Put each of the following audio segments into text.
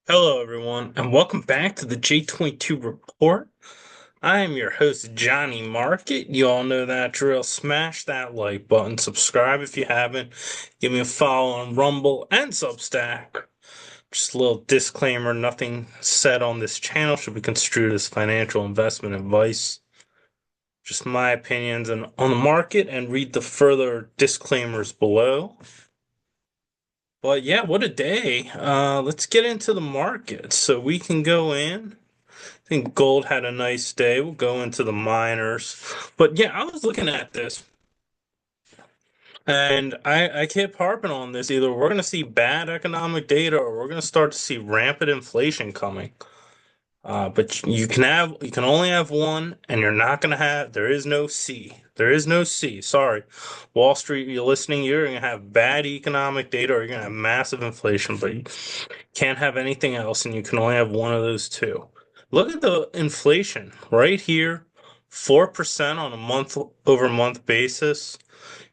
Hello, everyone, and welcome back to the J22 Report. I am your host, Johnnie Market. You all know that drill. Smash that like button, subscribe if you haven't, give me a follow on Rumble and Substack. Just a little disclaimer, nothing said on this channel should be construed as financial investment advice. Just my opinions on the market, and read the further disclaimers below. But yeah, what a day. Let's get into the market so we can go in. I think gold had a nice day. We'll go into the miners. But yeah, I was looking at this and I kept harping on this. Either we're going to see bad economic data or we're going to start to see rampant inflation coming. But you can only have one, and you're not gonna have. There is no C. There is no C. Sorry, Wall Street. You're listening. You're gonna have bad economic data, or you're gonna have massive inflation. But you can't have anything else, and you can only have one of those two. Look at the inflation right here, 4% on a month over month basis.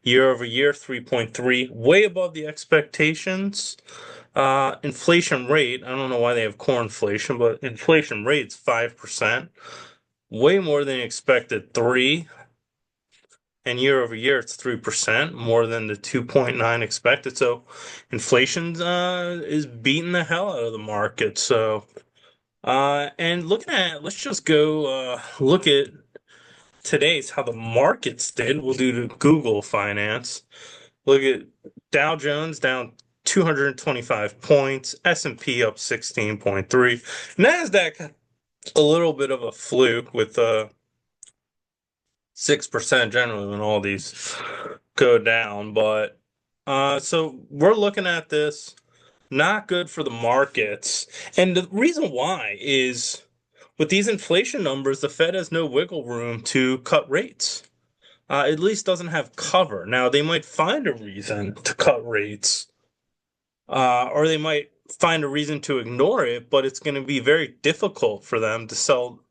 Year over year, 3.3, way above the expectations. Inflation rate, I don't know why they have core inflation, but inflation rate's 5%, way more than expected, 3. And year over year, it's 3%, more than the 2.9 expected. So inflation is beating the hell out of the market. So, and let's just go look at today's how the markets did. We'll do the Google Finance. Look at Dow Jones down 225 points, S&P up 16.3. Nasdaq a little bit of a fluke with 6% generally when all these go down, but so we're looking at this not good for the markets. And the reason why is with these inflation numbers, the Fed has no wiggle room to cut rates. At least doesn't have cover. Now they might find a reason to cut rates, or they might find a reason to ignore it, but it's going to be very difficult for them to sell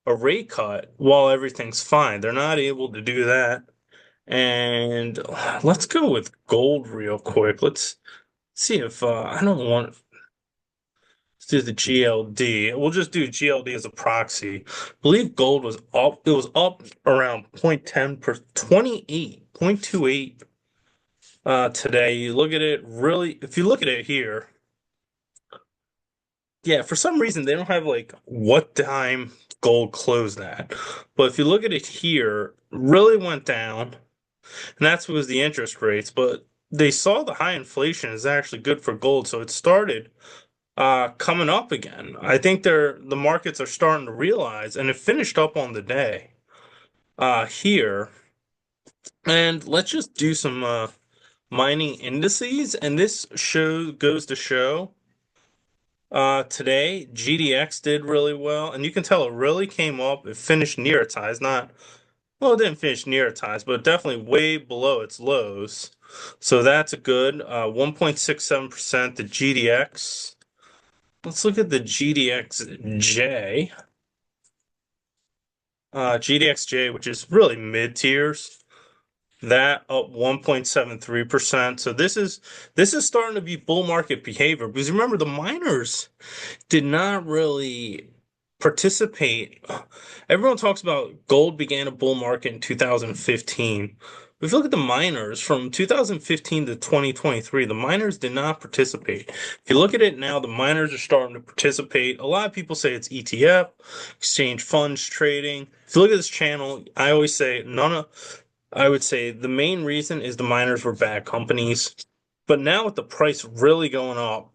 a rate cut while everything's fine. They're not able to do that. And let's go with gold real quick. Let's see if I don't want. Let's do the GLD. We'll just do GLD as a proxy. I believe gold was up. It was up around 0.10 per 28.28 today. You look at it really, if you look at it here, yeah, for some reason they don't have like what time gold closed at. But if you look at it here, really went down, and that's was the interest rates. But they saw the high inflation is actually good for gold, so it started coming up again. I think the markets are starting to realize, and it finished up on the day here. And let's just do some mining indices, and this show goes to show. Today, GDX did really well, and you can tell it really came up. It finished near its highs. Not, well, it didn't finish near its highs, but definitely way below its lows. So that's a good 1.67%. The GDX. Let's look at the GDXJ. GDXJ, which is really mid tiers. That up 1.73%. So this is starting to be bull market behavior because remember the miners did not really participate. Everyone talks about gold began a bull market in 2015. If you look at the miners from 2015 to 2023, the miners did not participate. If you look at it now, the miners are starting to participate. A lot of people say it's ETF, exchange funds trading. If you look at this channel, I always say I would say the main reason is the miners were bad companies. But now with the price really going up,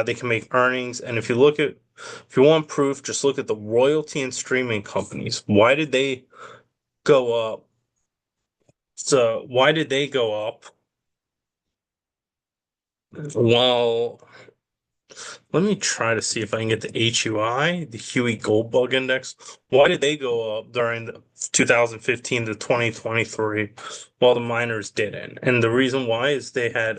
they can make earnings. And if you want proof, just look at the royalty and streaming companies. Why did they go up? So why did they go up? Well, let me try to see if I can get the HUI, the Huey Gold Bug Index. Why did they go up during the 2015 to 2023 while the miners didn't? And the reason why is they had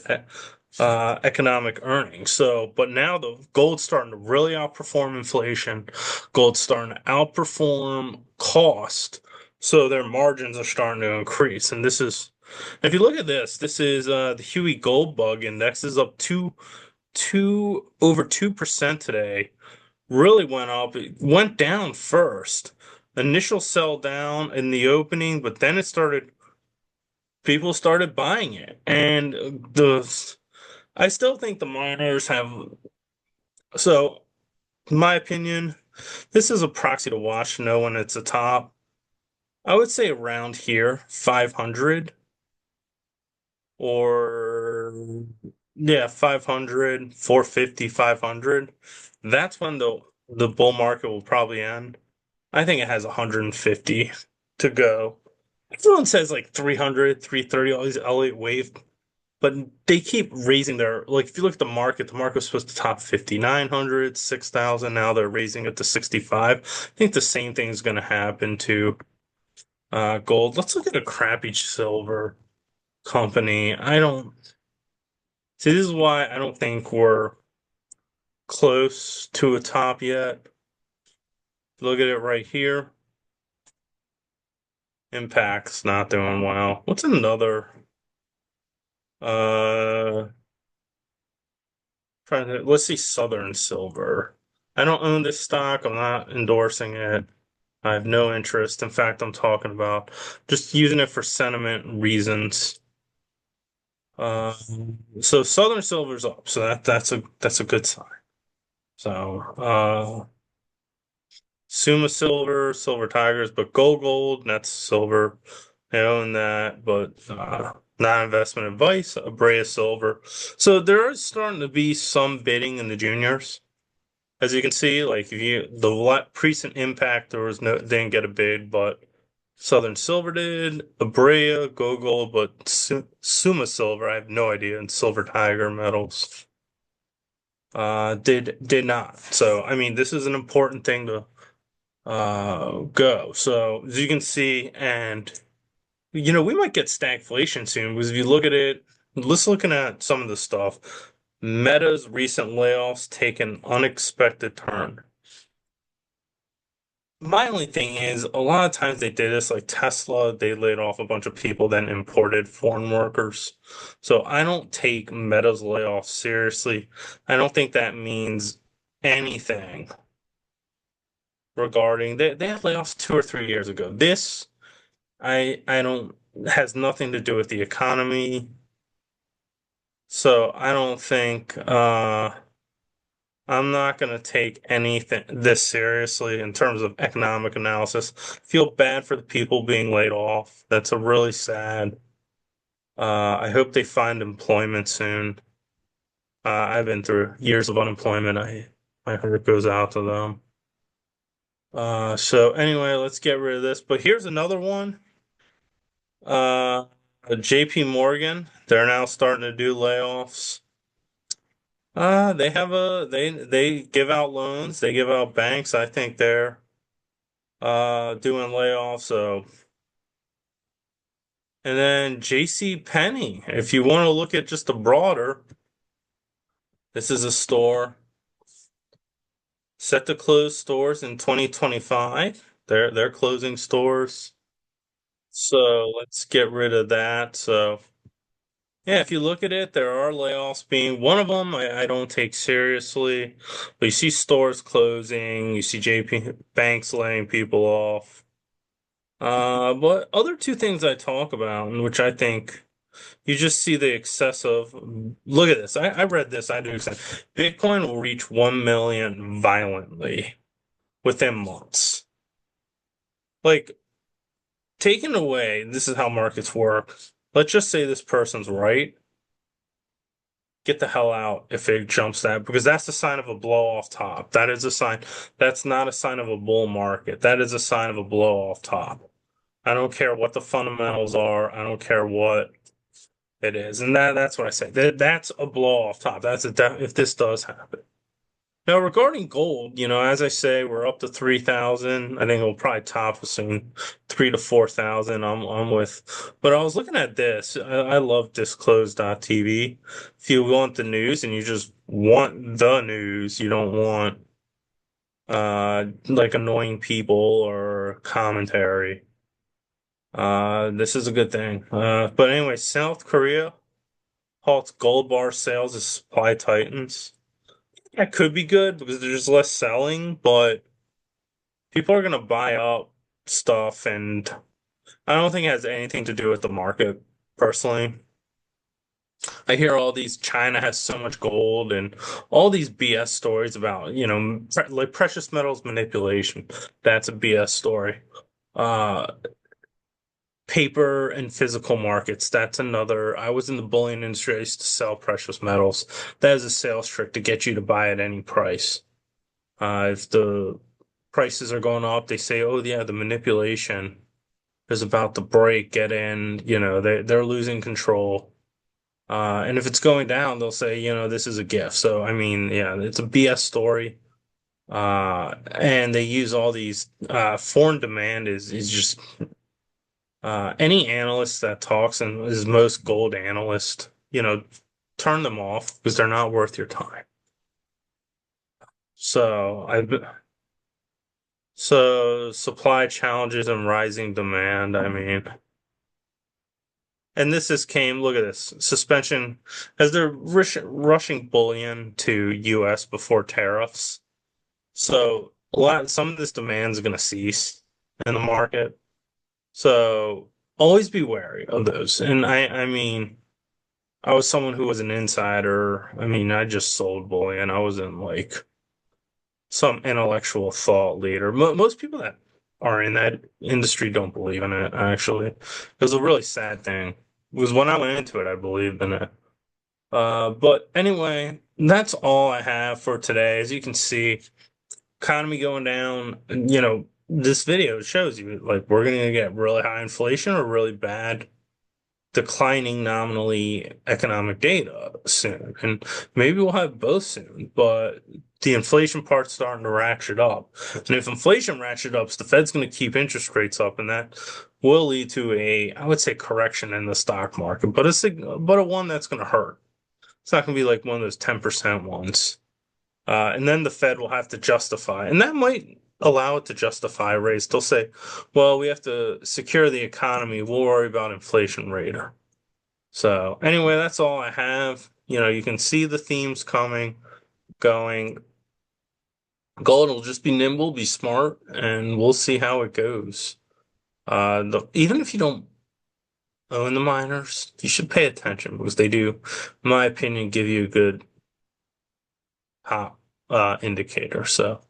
economic earnings. So, but now the gold's starting to really outperform inflation. Gold's starting to outperform cost. So their margins are starting to increase. And this is, if you look at this, this is the Huey Gold Bug Index is up over 2% today. Really went up. It went down first. Initial sell down in the opening, but then people started buying it. And I still think the miners have, so in my opinion, this is a proxy to watch to know when it's a top. I would say around here, 500 or yeah, 500, 450, 500. That's when the bull market will probably end. I think it has 150 to go. Everyone says like 300, 330, all these Elliott wave, but they keep raising like if you look at the market was supposed to top 5,900, 6,000. Now they're raising it to 65. I think the same thing is going to happen to gold. Let's look at a crappy silver company. I don't see, this is why I don't think we're close to a top yet. Look at it right here. Impact's not doing well. What's another? Uh, let's see Southern Silver. I don't own this stock. I'm not endorsing it. I have no interest. In fact, I'm talking about just using it for sentiment reasons. Uh, so Southern Silver's up, so that's a good sign. So Suma Silver, Silver Tigers, but Gold, that's silver. I own that, but not investment advice. Abrea Silver. So there is starting to be some bidding in the juniors. As you can see, like if you recent impact, there was no didn't get a bid, but Southern Silver did, Abrea, Gold, but Suma Silver, I have no idea, and Silver Tiger metals did not. So I mean, this is an important thing to go. So as you can see, and we might get stagflation soon because if you look at it, let's looking at some of the stuff. Meta's recent layoffs take an unexpected turn. My only thing is, a lot of times they did this, like Tesla, they laid off a bunch of people, then imported foreign workers. So I don't take Meta's layoffs seriously. I don't think that means anything regarding they had layoffs 2 or 3 years ago. This I don't has nothing to do with the economy. So I don't think I'm not going to take anything this seriously in terms of economic analysis. Feel bad for the people being laid off. That's a really sad. I hope they find employment soon. I've been through years of unemployment. My heart goes out to them. So anyway, let's get rid of this. But here's another one. Uh, JP Morgan, they're now starting to do layoffs. They give out loans, they give out banks. I think they're doing layoffs. So and then JC Penney, if you want to look at just a broader, this is a store set to close stores in 2025. They're closing stores. So let's get rid of that. So yeah, if you look at it, there are layoffs being one of them I don't take seriously. But you see stores closing, you see JP banks laying people off. But other two things I talk about, in which I think you just see the excessive. Look at this. I read this. I do. Bitcoin will reach 1 million violently within months. Like, taken away, this is how markets work. Let's just say this person's right. Get the hell out if it jumps that, because that's a sign of a blow off top. That is a sign. That's not a sign of a bull market. That is a sign of a blow off top. I don't care what the fundamentals are. I don't care what it is. And that's what I say. That's a blow off top. If this does happen. Now, regarding gold, as I say, we're up to 3,000. I think it'll probably top soon, 3 to 4,000. I'm with, but I was looking at this. I love disclose.tv. If you want the news and you just want the news, you don't want like annoying people or commentary. This is a good thing. But anyway, South Korea. halts gold bar sales as supply tightens. That could be good because there's less selling, but people are gonna buy up stuff, and I don't think it has anything to do with the market, personally. I hear all these China has so much gold and all these BS stories about, like precious metals manipulation. That's a BS story. Uh, Paper and physical markets. That's another. I was in the bullion industry. I used to sell precious metals. That is a sales trick to get you to buy at any price. If the prices are going up, they say, "Oh yeah, the manipulation is about to break. Get in." They're losing control. And if it's going down, they'll say, this is a gift. So I mean, yeah, it's a BS story. And they use all these foreign demand is just any analyst that talks and is most gold analyst, turn them off because they're not worth your time. So supply challenges and rising demand. I mean, and this just came, look at this suspension as they're rushing bullion to US before tariffs. So some of this demand is going to cease in the market. So always be wary of those. And I mean, I was someone who was an insider. I mean, I just sold bullion. I wasn't like some intellectual thought leader. Most people that are in that industry don't believe in it, actually. It was a really sad thing. It was when I went into it, I believed in it. But anyway, that's all I have for today. As you can see, economy going down, this video shows you like we're going to get really high inflation or really bad declining nominally economic data soon. And maybe we'll have both soon, but the inflation part's starting to ratchet up. And if inflation ratchet ups, the Fed's going to keep interest rates up, and that will lead to I would say, correction in the stock market, but a one that's going to hurt. It's not going to be like one of those 10% ones. And then the Fed will have to justify, and that might allow it to justify a raise. They'll say, well, we have to secure the economy. We'll worry about inflation later. So anyway, that's all I have. You can see the themes coming, going. Gold will just be nimble, be smart, and we'll see how it goes. Even if you don't own the miners, you should pay attention because they do, in my opinion, give you a good hop indicator. So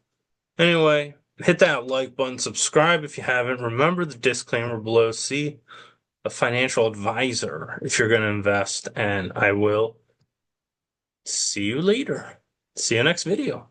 anyway, hit that like button, subscribe if you haven't. Remember the disclaimer below. See a financial advisor if you're going to invest, and I will see you later. See you next video.